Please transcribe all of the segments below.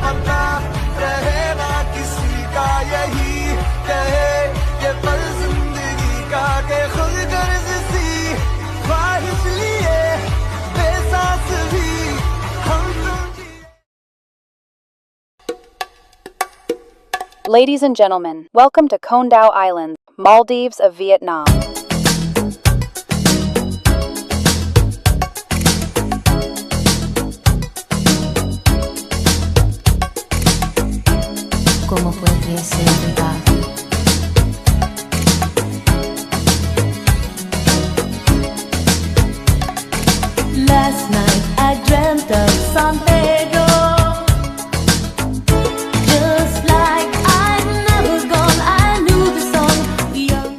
पता रहे ना किसी का यही कहे ये पल जिंदगी का के खुद गर्ज सी ख्वाहिश लिए बेसास भी हम तुम Ladies and gentlemen, welcome to Condau Island, Maldives of Vietnam. ¿Cómo fue que se va? Last night I dreamt of San Pedro, just like I'd never gone. I knew the song, young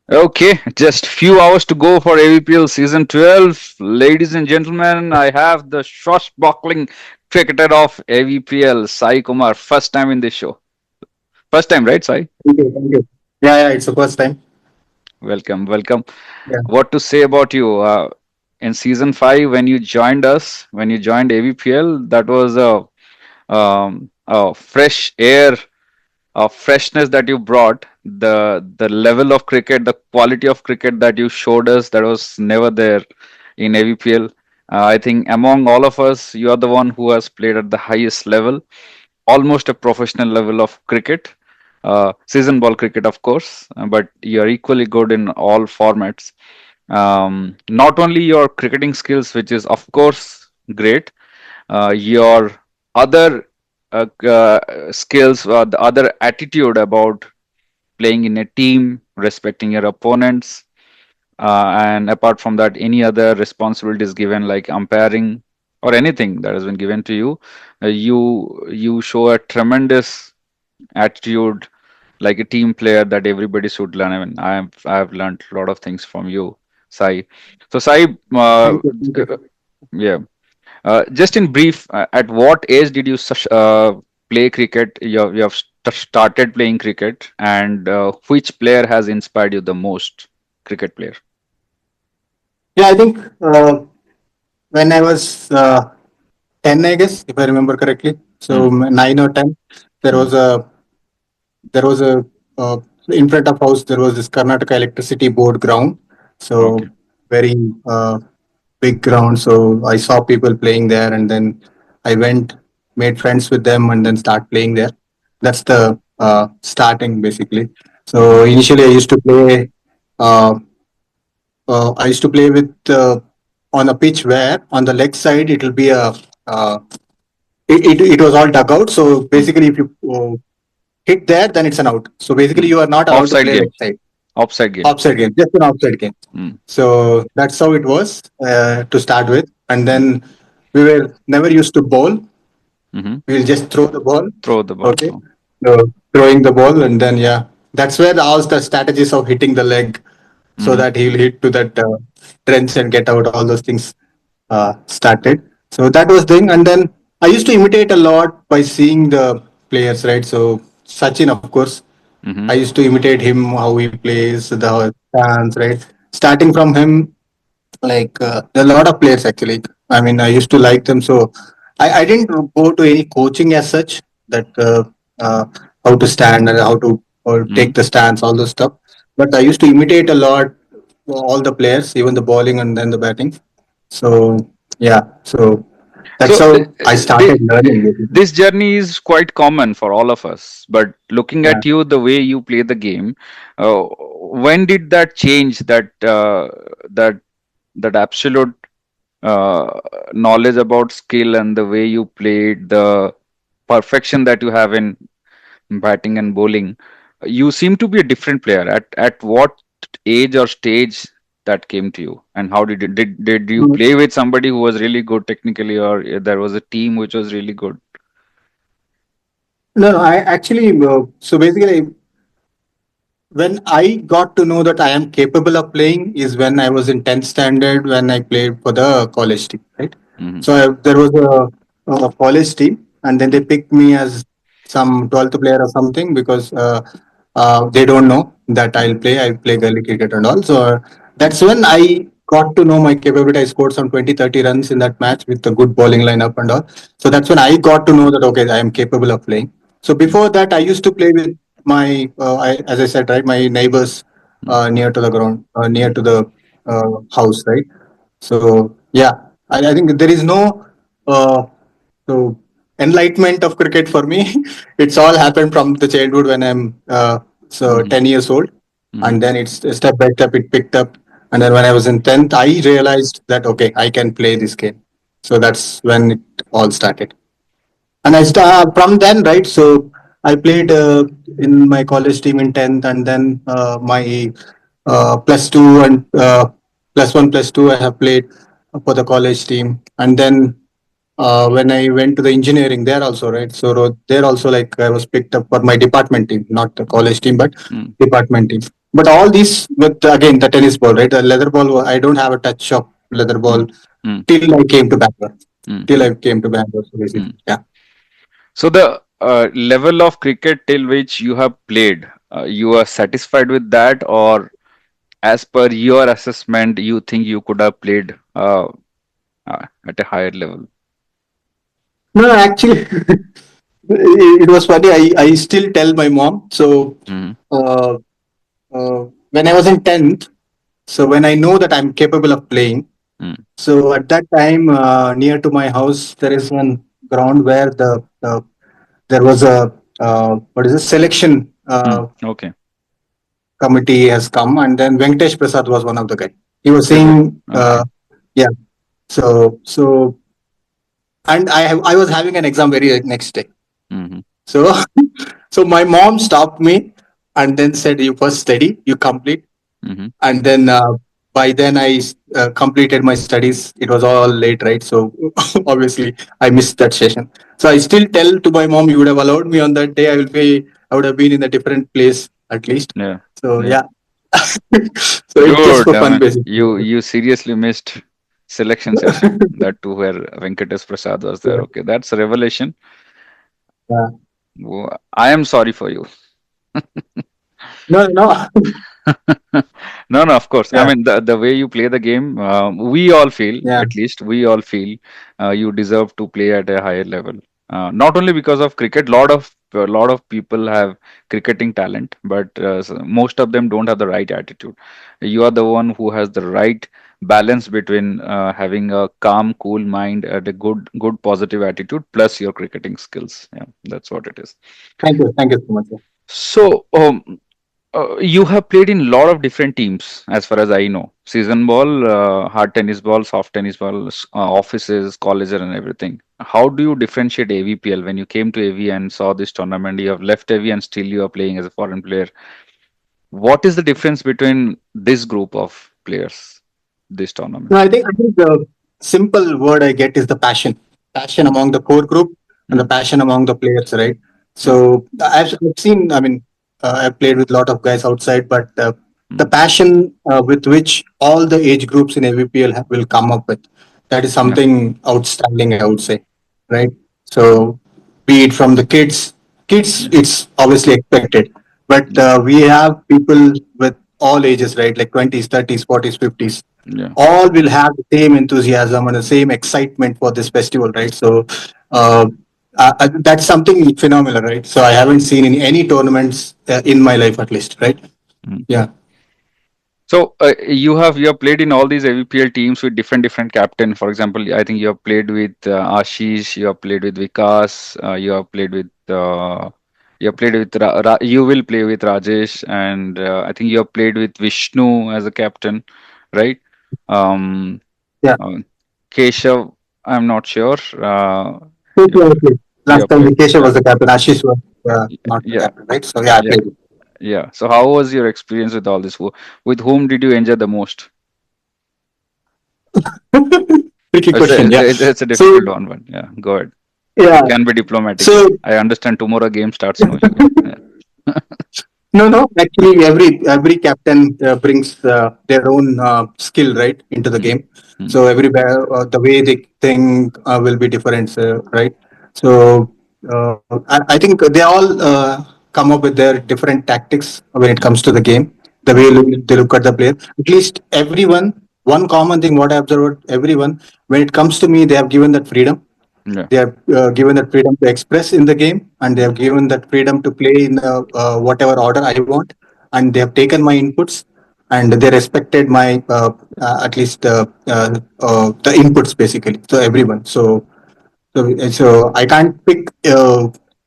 girl. Okay, just few hours to go for AVPL season 12. Ladies and gentlemen, I have the swashbuckling cricketer of AVPL, Sai Kumar. First time in this show. First time, right, Sai? Thank you. Thank you. Yeah, it's the first time. Welcome, welcome. Yeah. What to say about you? In season 5, when you joined us, when you joined AVPL, that was a fresh air, a freshness that you brought, the level of cricket, the quality of cricket that you showed us, that was never there in AVPL. I think among all of us, you are the one who has played at the highest level, almost a professional level of cricket. Season ball cricket, of course, but you are equally good in all formats. Not only your cricketing skills, which is of course great, your other skills, the other attitude about playing in a team, respecting your opponents, and apart from that, any other responsibilities given like umpiring or anything that has been given to you, you show a tremendous attitude like a team player that everybody should learn. I mean, I have learned a lot of things from you, Sai. So Sai, Thank you. Thank you. yeah. Just in brief, at what age did you play cricket? You have started playing cricket, and which player has inspired you the most? Cricket player. Yeah, I think when I was 10, I guess, if I remember correctly. So 9 or 10, there Hmm. was a in front of house there was this Karnataka Electricity Board ground. Okay. So very big ground. So I saw people playing there, and then I went, made friends with them, and then start playing there. That's the starting basically. Hmm. So initially, I used to play. Uh, I used to play with on a pitch where on the leg side it will be a it was all dugout. So Hmm. basically, if you hit there, then it's an out. So basically, Hmm. you are not allowed to Offside play game. leg side, Offside game. offside game, just an outside game. Hmm. So that's how it was to start with, and then we were never used to bowl. Hmm. We'll just throw the ball. Throw the ball. Okay, Oh. so throwing the ball, and then yeah, that's where all the strategies of hitting the leg so Hmm. that he'll hit to that trench and get out. All those things started. So that was thing, and then I used to imitate a lot by seeing the players, right? So Sachin, of course, Hmm. I used to imitate him how he plays the stance, right? Starting from him, like there are a lot of players actually. I mean, I used to like them, so I didn't go to any coaching as such that how to stand and how to or Hmm. take the stance, all those stuff. But I used to imitate a lot all the players, even the bowling and then the batting. So yeah, so that's So how I started learning. Basically. this journey is quite common for all of us. But looking Yeah. at you, the way you play the game, when did that change? That that absolute knowledge about skill and the way you played, the perfection that you have in batting and bowling. You seem to be a different player. At what age or stage that came to you, and how did you play with somebody who was really good technically, or there was a team which was really good? No, no, I actually, so basically, when I got to know that I am capable of playing is when I was in 10th standard when I played for the college team, right? Hmm. So there was a college team, and then they picked me as some 12th player or something because they don't know that I play gully cricket and all. So that's when I got to know my capability. I scored some 20, 30 runs in that match with a good bowling lineup and all. So that's when I got to know that, okay, I am capable of playing. So before that, I used to play with as I said, right, my neighbors mm, near to the ground, near mm, to the house, right? So yeah, I think there is no uh, so enlightenment of cricket for me. It's all happened from the childhood when I'm mhm, 10 years old, mhm, and then it's step by step it picked up, and then when I was in 10th, I realized that okay, I can play this game. So that's when it all started. And from then, right? So I played in my college team in 10th, and then my plus two and plus one, plus two, I have played for the college team. And then when I went to the engineering there also, right? So there also, like I was picked up for my department team, not the college team, but mm, department team. But all these with again the tennis ball, right? The leather ball, I don't have a touch of leather ball mm, mm, till I came to Bangalore. mm, Till I came to Bangalore, so basically, mm. yeah. So the level of cricket till which you have played, you are satisfied with that, or as per your assessment, you think you could have played at a higher level? No, no, actually, it was funny. I still tell my mom. So, Mm, uh, when I was in 10th, so when I know that I'm capable of playing, mm, so at that time, near to my house, there is one ground where there was a what is it selection mm. Okay. committee has come, and then Venkatesh Prasad was one of the guys. He was Is it? saying, Okay. yeah. So and I was having an exam very next day. Mm-hmm. So so my mom stopped me and then said, "You first study, you complete." Mm-hmm. And then by then I completed my studies. It was all late, right? So obviously I missed that session. So I still tell to my mom, "You would have allowed me on that day. I would have been in a different place at least." Yeah. So Yeah. yeah. So it's just Good. for I fun, mean, basically. you seriously missed selection session. That too, where Venkatesh Prasad was there. Okay, that's a revelation. Yeah. I am sorry for you. No, no. No, no, of course. I Yeah, mean, the way you play the game, we all feel, yeah. at least we all feel, you deserve to play at a higher level. Not only because of cricket, lot of people have cricketing talent, but most of them don't have the right attitude. You are the one who has the right balance between having a calm, cool mind and a good positive attitude, plus your cricketing skills. Yeah, that's what it is. Thank you so much. So, you have played in a lot of different teams, as far as I know. Season ball, hard tennis ball, soft tennis ball, offices, colleges, and everything. How do you differentiate AVPL when you came to AV and saw this tournament? You have left AV and still you are playing as a foreign player. What is the difference between this group of players, this No, tournament? I think the simple word I get is the passion. Passion Mm, among the core group and the mm, passion among the players, right? mm, So I've seen, I mean, I've played with a lot of guys outside, but the mm, passion with which all the age groups in AVPL will come up with, that is yeah, something outstanding, I would say, right? So be it from the kids, yeah, it's obviously expected, but yeah, we have people with all ages, right? Like 20s, 30s, 40s, 50s, yeah. all will have the same enthusiasm and the same excitement for this festival, right? So that's something phenomenal, right? So I haven't seen in any tournaments in my life, at least, right? Mm. Yeah. So you have played in all these AVPL teams with different captain. For example, I think you have played with Ashish, you have played with Vikas, you have played with you will play with Rajesh, and I think you have played with Vishnu as a captain, right? Um, Yeah. uh, Keshav, I'm not sure. Keshav, I played. You Last have time played, the Keshav yeah, was the captain. Ashish was not the yeah, captain, right? So yeah, I yeah, played. yeah. So how was your experience with all this? With whom did you enjoy the most? Tricky It's a, question. it's Yeah. a, it's a it's a So difficult one, but yeah, go ahead. You yeah. can be diplomatic. So I understand tomorrow game starts no issue. Yeah. no, no. Actually, every captain brings their own skill right into the Mm, game. mm, So every the way they think will be different, right? So I think they all come up with their different tactics when it comes to the game, the way they look at the player. At least everyone, one common thing what I observed, everyone, when it comes to me, they have given that freedom. Yeah. They have given that freedom to express in the game, and they have given that freedom to play in whatever order I want, and they have taken my inputs, and they respected my at least the inputs basically. So everyone. So I can't pick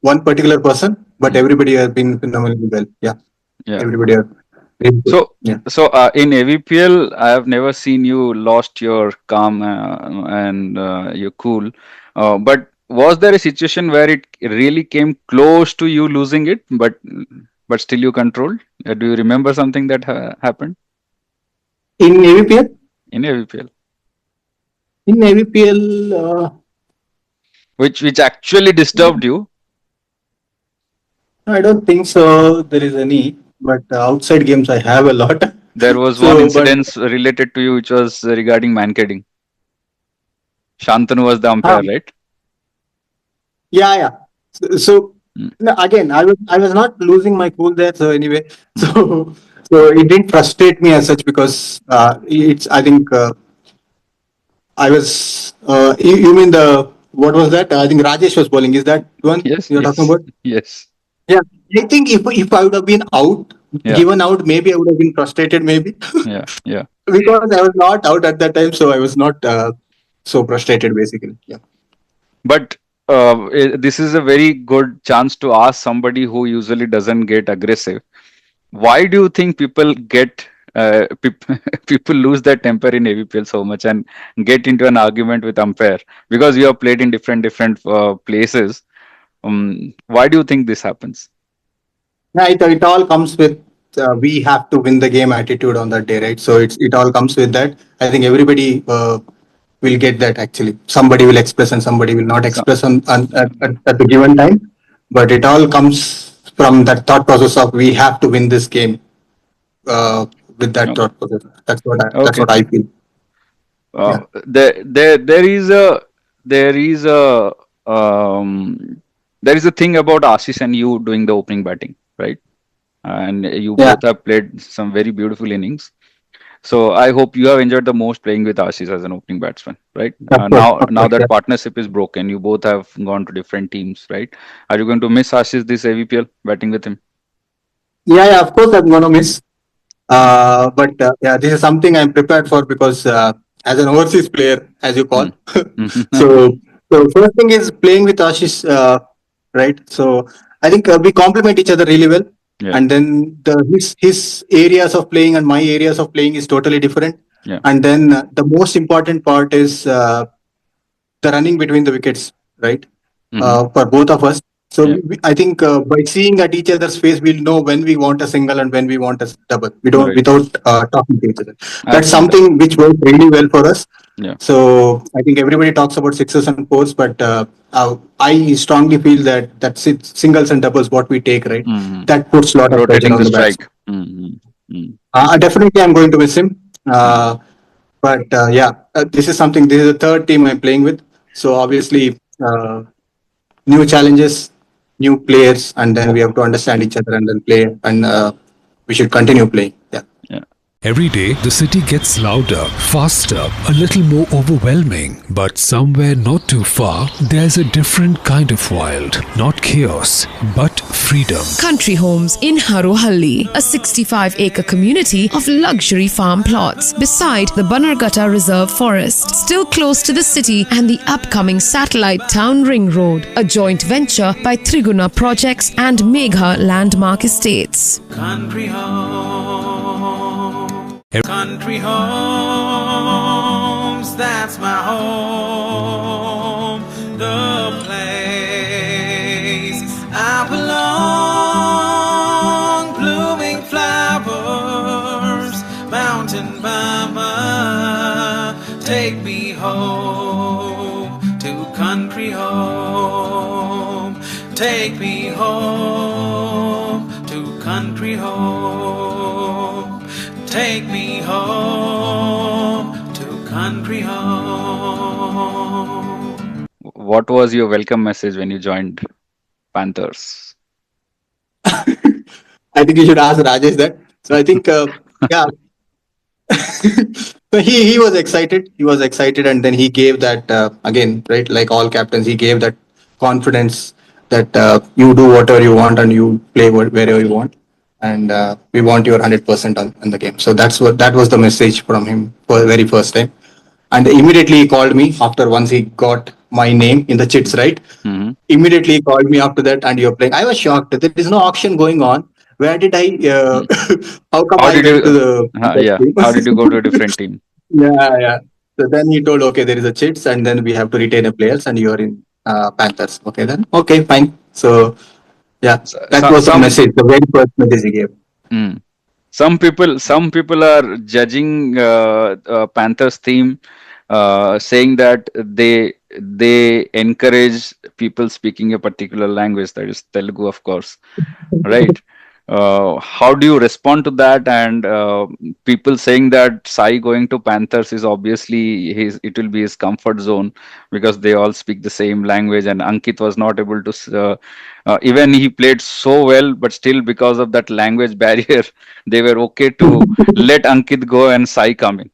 one particular person, but Mm. everybody has been phenomenally well. Yeah, Yeah. everybody are really good. So, Yeah. in AVPL, I have never seen you lost your calm and your cool. But was there a situation where it really came close to you losing it, but still you controlled? Do you remember something that happened In AVPL, in AVPL, in AVPL, which actually disturbed you? I don't think so. There is any, but outside games I have a lot. There was one So, but incident related to you, which was regarding mankading. Shantanu was the ah, umpire, right? yeah, yeah. So, Mm. no, again, I was not losing my cool there. So anyway, so Mm. so it didn't frustrate me as such because it's. I think I was. You mean the what was that? I think Rajesh was bowling. Is that one Yes, you're talking yes, about? yes. Yeah. I think if I would have been out, Yeah, given out, maybe I would have been frustrated. Maybe yeah, yeah. because I was not out at that time, so I was not so frustrated. Basically, yeah. But this is a very good chance to ask somebody who usually doesn't get aggressive. Why do you think people get people lose their temper in AVPL so much and get into an argument with umpire? Because you have played in different places. Why do you think this happens? Yeah, it all comes with we have to win the game attitude on that day, right? So it all comes with that. I think everybody will get that actually. Somebody will express and somebody will not So, express at the given time, but it all comes from that thought process of we have to win this game with that okay, thought process. That's what okay. I feel. Uh, Yeah, there is um, there is a thing about Ashish and you doing the opening batting, right? And you yeah, both have played some very beautiful innings. So I hope you have enjoyed the most playing with Ashish as an opening batsman, right? of course, Now, of now course. Yeah, that partnership is broken, you both have gone to different teams, right? Are you going to miss Ashish this AVPL batting with him? yeah. Of course, I'm gonna miss. But yeah, this is something I'm prepared for because as an overseas player, as you call, Mm. Mhm. so so first thing is playing with Ashish, right? So I think we complement each other really well, Yeah, and then his areas of playing and my areas of playing is totally different. yeah. And then the most important part is the running between the wickets, right? Hmm. For both of us. So Yeah, I think by seeing at each other's face, we'll know when we want a single and when we want a double. We don't right. without talking to each other. I've That's seen that. something which works really well for us. Yeah. So I think everybody talks about sixes and fours, but I strongly feel that singles and doubles what we take, right? Hmm. That puts a lot of pressure Rotating on the the batsman. strike. Mm. Definitely, I'm going to miss him. Mm. But yeah, this is something. This is the third team I'm playing with. So obviously, new challenges, new players, and then we have to understand each other and then play. And we should continue playing. Yeah. Yeah. Every day, the city gets louder, faster, a little more overwhelming. But somewhere not too far, there's a different kind of wild. Not chaos, but freedom. Country Homes in Harohalli, a 65-acre community of luxury farm plots beside the Bannerghatta Reserve Forest, still close to the city and the upcoming satellite town ring road, a joint venture by Triguna Projects and Megha Landmark Estates. Country homes, that's my home, the place I belong. Blooming flowers, mountain mama, take me home to country home. Take me home to country home. Take me home to country home. What was your welcome message when you joined Panthers? I think you should ask Rajesh that. So I think, yeah, so he was excited. He was excited, and then he gave that again, right? Like all captains, he gave that confidence that you do whatever you want and you play wherever you want, and we want your 100% on the game. So that was the message from him for the very first time, and immediately he called me after once he got my name in the chits, right? Hmm. Immediately he called me after that, and you're playing. I was shocked. There is no auction going on. Where did I? How come How I did went to you? the Yeah. team? How did you go to a different team? Yeah, yeah. So then he told, okay, there is a chits, and then we have to retain a players, and you're in Panthers. Okay, then okay, fine. So yeah, that So, was the some message, the very first message he gave. mm, some people are judging Panthers theme, saying that they encourage people speaking a particular language, that is Telugu, of course, right? How do you respond to that? And people saying that Sai going to Panthers is obviously it will be his comfort zone because they all speak the same language, and Ankit was not able to. Even he played so well, but still because of that language barrier, they were okay to let Ankit go and Sai come in.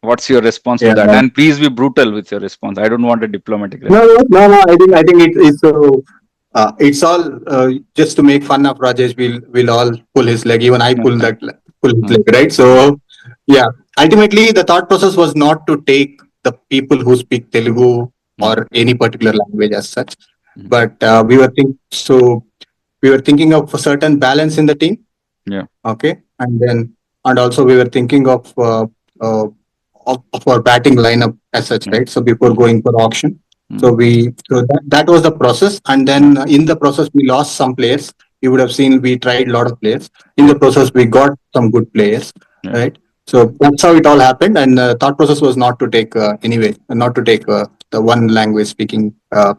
What's your response to Yeah. that? And please be brutal with your response. I don't want a diplomatic No, response. no, no, no. I think it's so. It's all just to make fun of Rajesh. We'll all pull his leg. Even I pull his Mm, leg, right? So yeah. Ultimately, the thought process was not to take the people who speak Telugu mm, or any particular language as such, mm. but we were thinking of a certain balance in the team. Yeah. Okay, and also we were thinking uh, of our batting lineup as such, Yeah. right? So before Mm, going for auction, mm, that was the process, and yeah. then in the process we lost some players. You would have seen we tried a lot of players. In the Yeah. process, we got some good players, Yeah. right? So that's how it all happened, and thought process was not to take not to take the one language speaking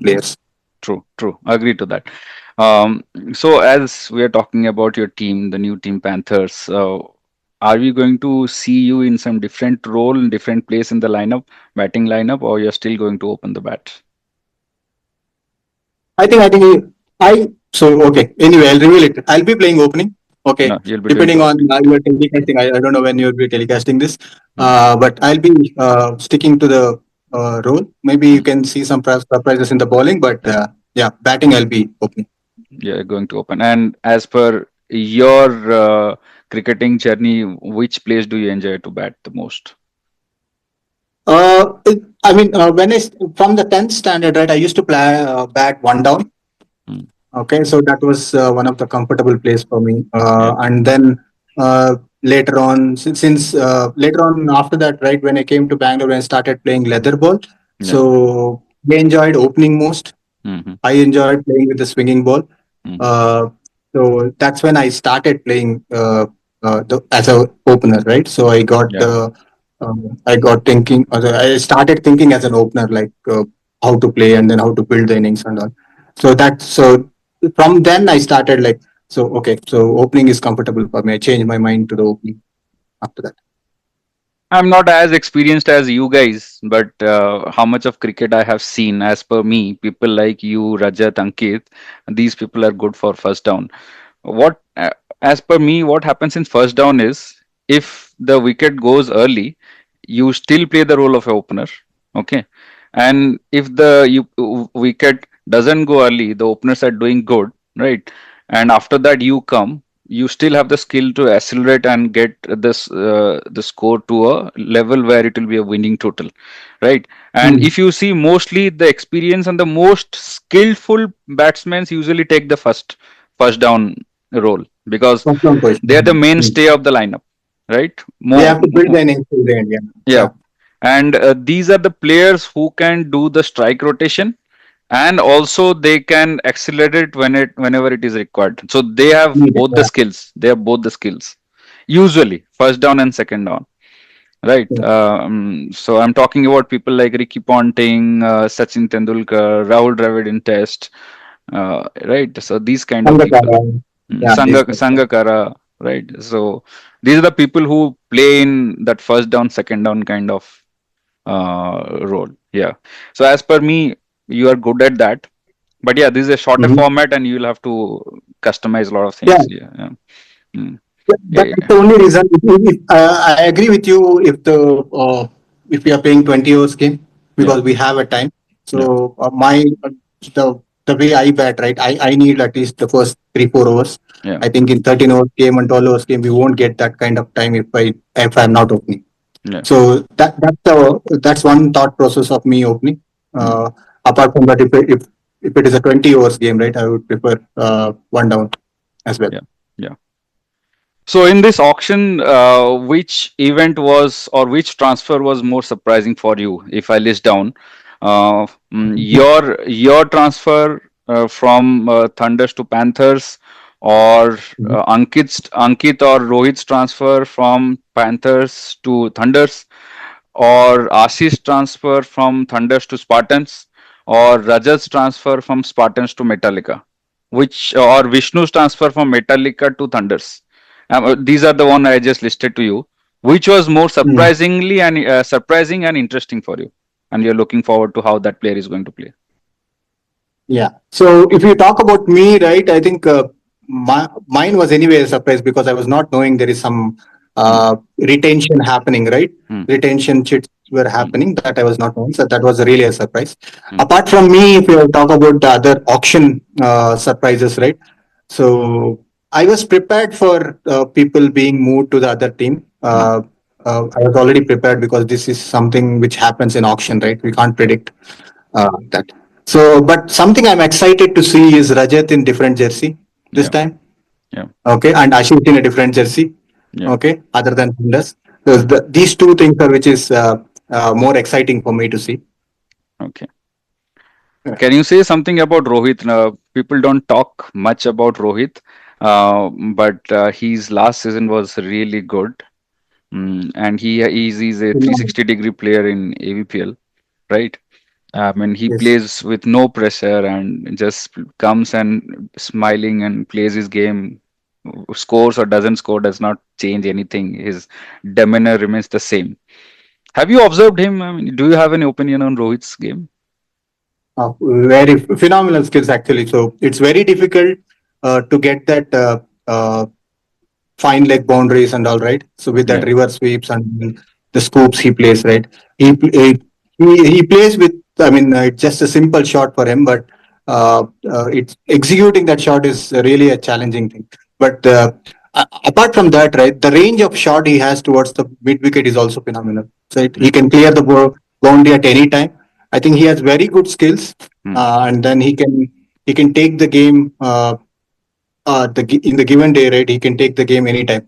players. True, true. Agree to that. Um, so as we are talking about your team, the new team Panthers, are we going to see you in some different role, in different place in the lineup, batting lineup, or you're still going to open the bat? I so okay. Anyway, I'll reveal it. I'll be playing opening. Okay, No, you'll be doing the depending on opening. your telecasting. I don't know when you'll be telecasting this, Mm, but I'll be sticking to the role. Maybe you mm. can see some surprises in the bowling, but yeah, batting I'll be opening. Yeah, going to open. And as per your cricketing journey, which place do you enjoy to bat the most? I mean, from the 10th standard, right? I used to play bat one down. Mm, Okay, so that was one of the comfortable place for me. yeah, And then later on, since later on after that, right, when I came to Bangalore and started playing leather ball, yeah. so I enjoyed opening most. Mm-hmm, I enjoyed playing with the swinging ball. mm-hmm. Uh, so that's when I started playing as a opener, right? So Yeah. I got thinking. I started thinking as an opener, like how to play and then how to build the innings and all. So from then I started like so. Okay, so opening is comfortable for me. I changed my mind to the opening after that. I'm not as experienced as you guys, but how much of cricket I have seen, as per me, people like you, Rajat, Ankit, these people are good for first down. What, as per me, what happens in first down is if the wicket goes early, you still play the role of a opener, okay? And if wicket doesn't go early, the openers are doing good, right? And after that, you come, you still have the skill to accelerate and get the score to a level where it will be a winning total, right? And Hmm. if you see, mostly the experience and the most skillful batsmen usually take the first down role because First down they are the position. Hmm. mainstay of the lineup, right? They More, have to build the innings till the end. Yeah. yeah. Yeah. And these are the players who can do the strike rotation, and also they can accelerate whenever it is required. So they have Need it, both the skills. They have both the skills. Usually, first down and second down. Right. yeah. So I'm talking about people like Ricky Ponting, Sachin Tendulkar, Rahul Dravid in Test. Right. So these kind of people. Sangatara. Yeah, this guy. Sangakara. Right. So these are the people who play in that first down, second down kind of role. Yeah. So as per me, you are good at that. But yeah, this is a shorter Mhm. format, and you'll have to customize a lot of Yeah, things. Yeah, yeah. Mm. That's Yeah, the only reason. I agree with you if we are playing 20 hours game yeah, because we have a time. yeah, So the way I bet, right, I need at least the first 3 4 hours. yeah, I think in 13 hours game and 12 hours game we won't get that kind of time if I'm not opening. yeah. So that's one thought process of me opening. Mm. Apart from that, if it is a 20 hours game, right, I would prefer one down as well. Yeah, yeah. So in this auction, which event was or which transfer was more surprising for you? If I list down, your transfer from Thunders to Panthers, or Ankit or Rohit's transfer from Panthers to Thunders, or Ashish's transfer from Thunders to Spartans, or Rajat's transfer from Spartans to Metallica, which or Vishnu's transfer from Metallica to Thunders. These are the one I just listed to you. Which was more surprising and interesting for you, and you're looking forward to how that player is going to play. Yeah. So if you talk about me, right, I think mine was anyway a surprise because I was not knowing there is some Hmm, retention happening, right? hmm, Retention chits were hmm, happening that I was not knowing. So that was really a surprise. hmm. Apart from me, if you talk about the other auction surprises, right? So I was prepared for people being moved to the other team. Hmm. I was already prepared because this is something which happens in auction, right? We can't predict that. So, but something I'm excited to see is Rajat in different jersey this Yeah, time. yeah, Okay, and Ashish in a different jersey. yeah. Okay, other than Hundas. So Hmm. these two things are which is more exciting for me to see. Okay. Can you say something about Rohit? People don't talk much about Rohit, but his last season was really good. And he's a 360-degree player in AVPL, right? And he Yes. plays with no pressure and just comes and smiling and plays his game. Scores or doesn't score does not change anything. His demeanor remains the same. Have you observed him? I mean, do you have any opinion on Rohit's game? Very phenomenal skills actually. So it's very difficult to get that fine leg boundaries and all right. So with that Yeah, reverse sweeps and the scoops he plays right, he pl- he plays with. I mean, it's just a simple shot for him, but it's executing that shot is really a challenging thing. But apart from that, right, the range of shot he has towards the mid wicket is also phenomenal. So he yeah. can clear the boundary at any time. I think he has very good skills, Hmm. and then he can take the game. In the given day, right, he can take the game anytime.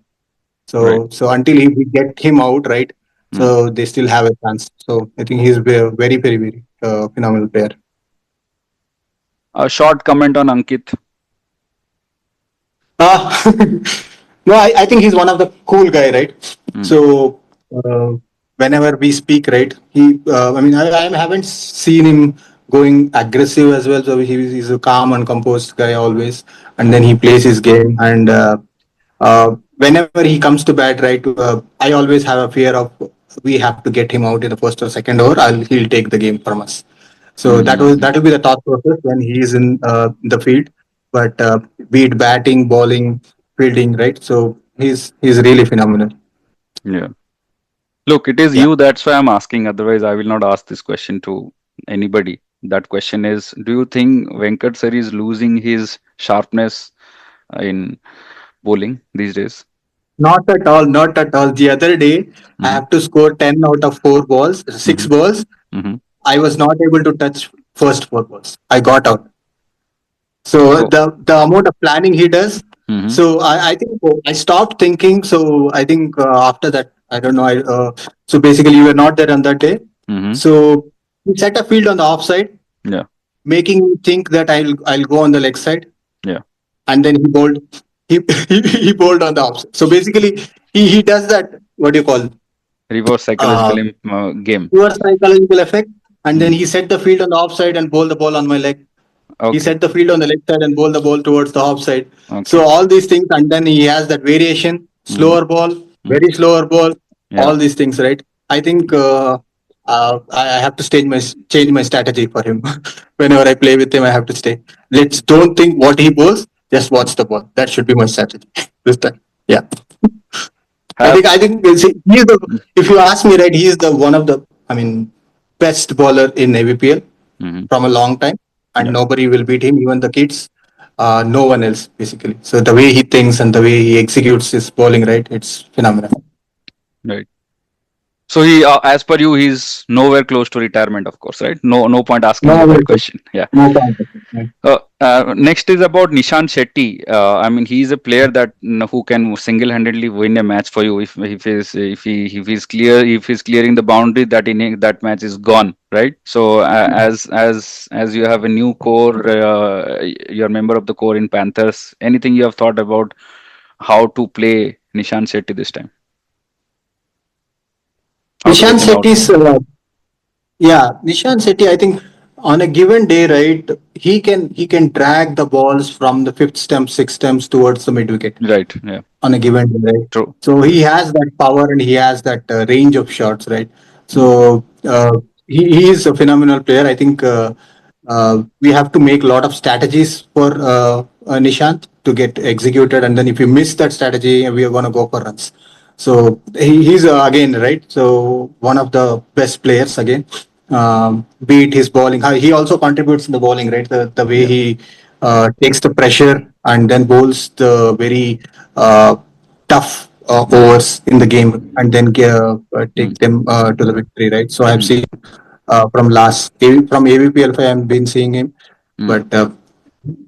Right. So until we get him out, right, Hmm. so they still have a chance. So I think he's a very phenomenal player. A short comment on Ankit. Uh, no, I think he's one of the cool guy, right? Hmm. So whenever we speak, right, I mean, I haven't seen him going aggressive as well. So he's a calm and composed guy always, and then he plays his game. And whenever he comes to bat, right, I always have a fear of we have to get him out in the first or second over. He'll take the game from us. So Hmm. that will be the thought process when he is in the field. But be it batting, bowling, fielding, right? So he's really phenomenal. Yeah. Look, it is Yeah. you. That's why I'm asking. Otherwise, I will not ask this question to anybody. That question is: do you think Venkat sir is losing his sharpness in bowling these days? Not at all. Not at all. The other day, I Mm-hmm. have to score 10 out of 4 balls, six Mm-hmm. balls. Mm-hmm. I was not able to touch first 4 balls. I got out. So Oh. the amount of planning he does. Mm-hmm. So I think I stopped thinking. So I think after that, I don't know. So basically, you were not there on that day. Mm-hmm. So he set a field on the offside, Yeah. making me think that I'll go on the leg side, Yeah. and then he bowled. He bowled on the offside. So basically, he does that. What do you call? Reverse Uh, psychological game. Poor psychological effect. And then Mm. he set the field on the offside and bowled the ball on my leg. He Okay. set the field on the left side and bowled the ball towards the offside. So Okay. all these things, and then he has that variation, Mm-hmm. slower ball, Mm. very slower ball, Yeah. all these things, right? I think I have to change my strategy for him. Whenever I play with him, I have to stay. Let's don't think what he bowls. Just watch the ball. That should be my strategy this time. Yeah, Have I think see, he's the. If you ask me, right, he is the one of the. I mean, best bowler in AVPL hmm from a long time, and Yeah, nobody will beat him. Even the kids, no one else basically. So the way he thinks and the way he executes his bowling, right, it's phenomenal. right. So he, as per you, he's nowhere close to retirement, of course, right? No, no point asking No, you very that good. question. Yeah. No problem. Next is about Nishant Shetty. I mean, he's a player that who can single-handedly win a match for you if he's clearing the boundary that inning that match is gone, right? So as you have a new core, you're a member of the core in Panthers. Anything you have thought about how to play Nishant Shetty this time? How to Nishant take him out? Shetty's yeah, Nishant Shetty, I think on a given day, right, he can drag the balls from the fifth stump, sixth stumps towards the mid wicket Right. Yeah. on a given day, right? True. So he has that power and he has that range of shots, right? Mm, So he is a phenomenal player. I think we have to make a lot of strategies for Nishant to get executed, and then if you miss that strategy, we are going to go for runs. So he's again right. So one of the best players again. Be it his bowling, he also contributes in the bowling, right? The way yeah. he takes the pressure and then bowls the very tough overs in the game and then Mm, take them to the victory, right? So I've mm, seen from AVPL, I've been seeing him, mm, but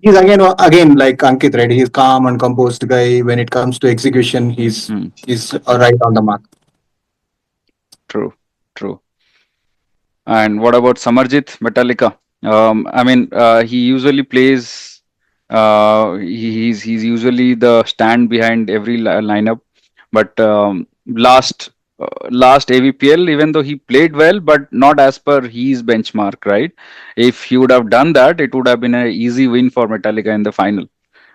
he's again like Ankit, right? He's calm and composed guy. When it comes to execution, mm. he's right on the mark. True. True. And what about Samarjit Metallica? I mean, he usually plays. He's usually the stand behind every lineup. But last AVPL, even though he played well, but not as per his benchmark, right? If he would have done that, it would have been an easy win for Metallica in the final,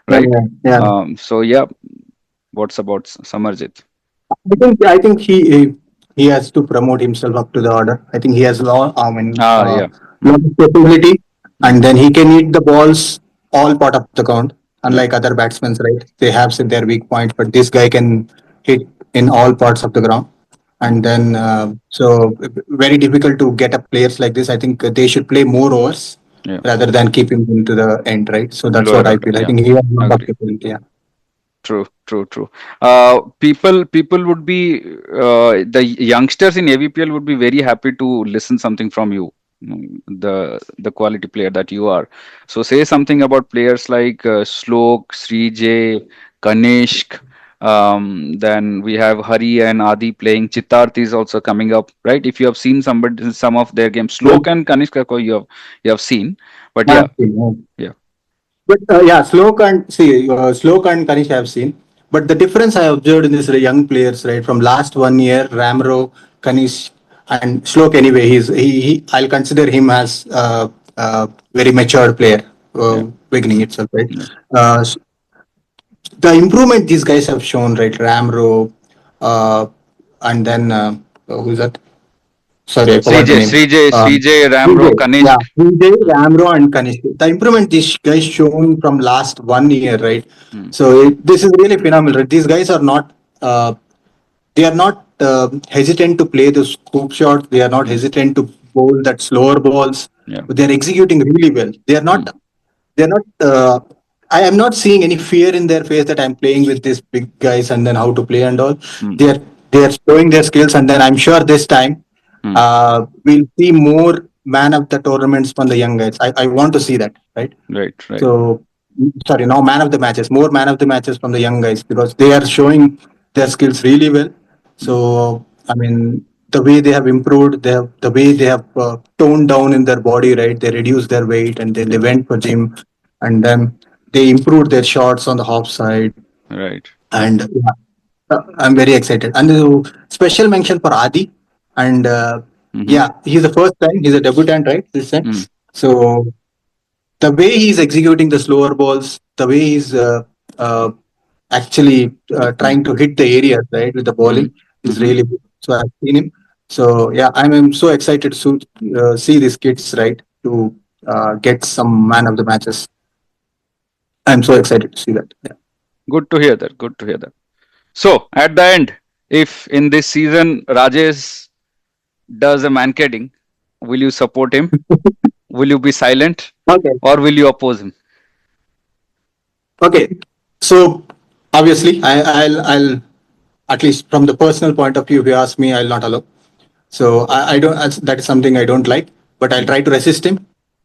Yeah, right? yeah, yeah. So yeah, what's about Samarjit? I think he has to promote himself up to the order. I think he has Yeah. lot Mm, of capability, mm, and then he can hit the balls all part of the ground. yeah. Unlike other batsmen, right? They have set their weak points, but this guy can hit in all parts of the ground. Mm, And then very difficult to get up players like this. I think they should play more overs yeah. rather than keep him into the end, right? So that's Lower what I order. feel. I Yeah. think he has a lot of Agree. capability. Yeah. True, true, true. People would be the youngsters in AVPL would be very happy to listen something from you, the quality player that you are. So say something about players like Slok, Srijay, Kanishk. Then we have Hari and Adi playing. Chitarth is also coming up, right? If you have seen some of their games, Yeah. Slok and Kanishk, you have seen, but yeah, I've seen, yeah, but yeah, Slok and Kanish I have seen. But the difference I observed in these young players, right, from last 1 year, Ramro, Kanish, and Slok anyway, I'll consider him as very matured player, yeah, beginning itself, right? yeah. S- the improvement these guys have shown, right, Ramro, uh, and then who's that? Sorry, I forgot the Srijay, name. Srijay, Um, Srijay, Ramro, Vijay, yeah, Kanishk. Vijay, Ramro, and Kanishk. The improvement these guys shown from last 1 year, right? Hmm, So this is really phenomenal. Right? These guys are not, they are not hesitant to play the scoop shot. They are not hmm, hesitant to bowl that slower balls. yeah. They are executing really well. They are Hmm, not. They are not. I am not seeing any fear in their face that I'm playing with these big guys and then how to play and all. hmm, They are showing their skills, and then I'm sure this time hmm. we'll see more man of the tournaments from the young guys. I want to see that, right? Right, right. So, sorry, now man of the matches, more man of the matches from the young guys because they are showing their skills really well. Hmm, So, I mean, the way they have improved, the way they have toned down in their body, right? They reduced their weight and then they yeah, went for gym and then they improved their shots on the half side. right. And yeah, I'm very excited. And special mention for Adi. And Mm-hmm. yeah, he's the first time, he's a debutant, right? This time. Hmm, So, the way he's executing the slower balls, the way he's actually hmm, trying to hit the areas right with the hmm, bowling is mm-hmm. really good. So I've seen him. So yeah, I'm so excited to see these kids, right, to get some man of the matches. I'm so excited to see that. Yeah. Good to hear that. Good to hear that. So at the end, if in this season Rajesh does a mankading, will you support him? Will you be silent, Okay. or will you oppose him? Okay. So obviously, I'll at least from the personal point of view, if you ask me, I'll not allow. So I don't. That is something I don't like. But I'll try to resist him.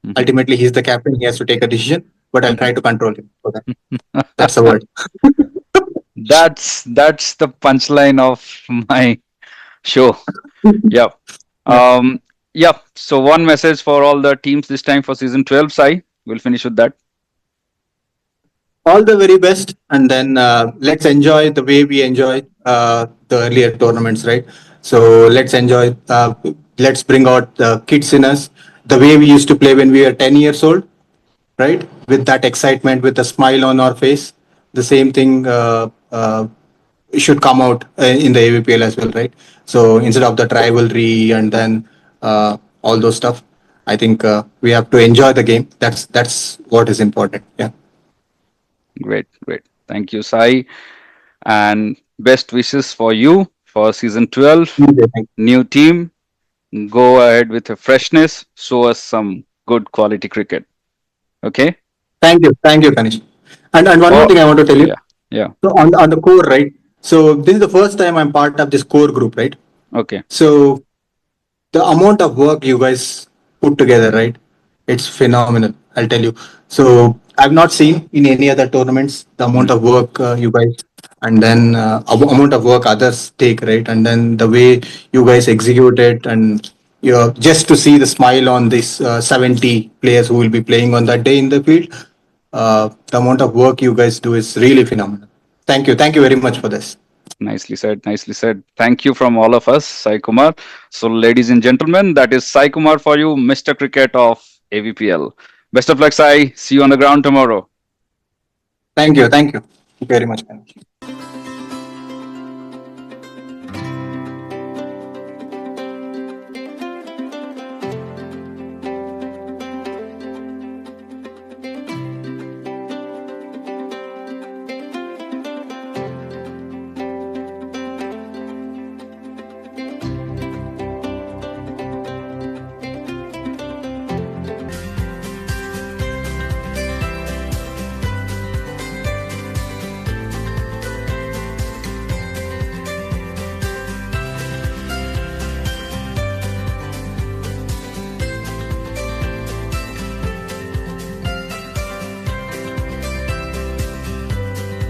Mhm. Ultimately, he's the captain. He has to take a decision. But I'll try Mhm. to control him. So that's the word. That's the punchline of my show. Yeah. Yeah. Um. Yeah. So one message for all the teams this time for season 12. Sai, we'll finish with that. All the very best, and then let's enjoy the way we enjoy the earlier tournaments, right? So let's enjoy. Let's bring out the kids in us, the way we used to play when we were 10 years old, right? With that excitement, with a smile on our face. The same thing should come out in the AVPL as well, right? So instead of the rivalry and then all those stuff, I think we have to enjoy the game. That's what is important. Yeah. Great. Great. Thank you, Sai, and best wishes for you for season 12. Thank New team. Go ahead with a freshness. Show us some good quality cricket. Okay. thank you, Kanish. And one more Oh, thing I want to tell you. yeah. Yeah. So on the core, right? So this is the first time I'm part of this core group, right? Okay. So the amount of work you guys put together, right? It's phenomenal. I'll tell you. So I've not seen in any other tournaments the amount Mm, of work you guys, and then amount of work others take, right? And then the way you guys execute it, and you know, just to see the smile on these 70 players who will be playing on that day in the field, the amount of work you guys do is really phenomenal. Thank you very much for this. nicely said. Nicely said. Thank you from all of us, Sai Kumar. So, ladies and gentlemen, that is Sai Kumar for you, Mr. Cricket of AVPL. Best of luck, Sai. See you on the ground tomorrow. Thank you very much, Kanish.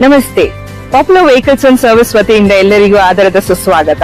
ನಮಸ್ತೆ. Popular vehicles and service ವತಿಯಿಂದ ಎಲ್ಲರಿಗೂ ಆದರದ ಸುಸ್ವಾಗತ.